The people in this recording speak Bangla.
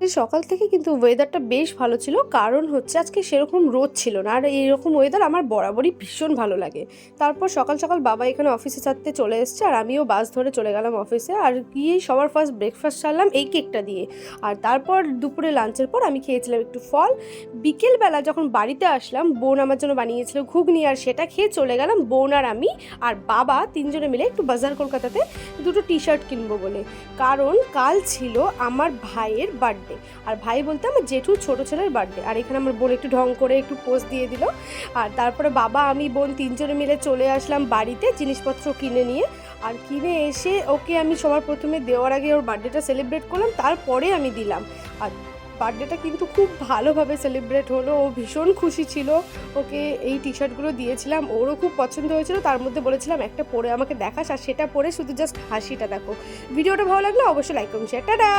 সকাল থেকে কিন্তু ওয়েদারটা বেশ ভালো ছিল, কারণ হচ্ছে আজকে সেরকম রোদ ছিল না, আর এইরকম ওয়েদার আমার বরাবরই ভীষণ ভালো লাগে। তারপর সকাল সকাল বাবা এখানে অফিসে ছাড়তে চলে এসছে, আর আমিও বাস ধরে চলে গেলাম অফিসে। আর গিয়েই সবার ফার্স্ট ব্রেকফাস্ট সারলাম এই কেকটা দিয়ে। আর তারপর দুপুরে লাঞ্চের পর আমি খেয়েছিলাম একটু ফল। বিকেলবেলা যখন বাড়িতে আসলাম, বোন আমার জন্য বানিয়েছিল ঘুগনি, আর সেটা খেয়ে চলে গেলাম বোন আর আমি আর বাবা তিনজনে মিলে একটু বাজার কলকাতাতে দুটো টি শার্ট কিনবো বলে। কারণ কাল ছিল আমার ভাইয়ের বার্থডে, আর ভাই বলতে আমার জেঠুর ছোটো ছেলের বার্থডে। আর এখানে আমার বোন একটু ঢং করে একটু পোজ দিয়ে দিল। আর তারপরে বাবা আমি বোন তিনজনে মিলে চলে আসলাম বাড়িতে জিনিসপত্র কিনে নিয়ে। আর কিনে এসে ওকে আমি সবার প্রথমে দেওয়ার আগে ওর বার্থডেটা সেলিব্রেট করলাম, তারপরে আমি দিলাম। আর বার্থডেটা কিন্তু খুব ভালোভাবে সেলিব্রেট হলো, ও ভীষণ খুশি ছিল। ওকে এই টি শার্টগুলো দিয়েছিলাম, ওরও খুব পছন্দ হয়েছিল। তার মধ্যে বলেছিলাম একটা পরে আমাকে দেখাস, আর সেটা পরে শুধু জাস্ট হাসিটা দেখো। ভিডিওটা ভালো লাগলে অবশ্যই লাইক করুন, শেয়ার, টাটা।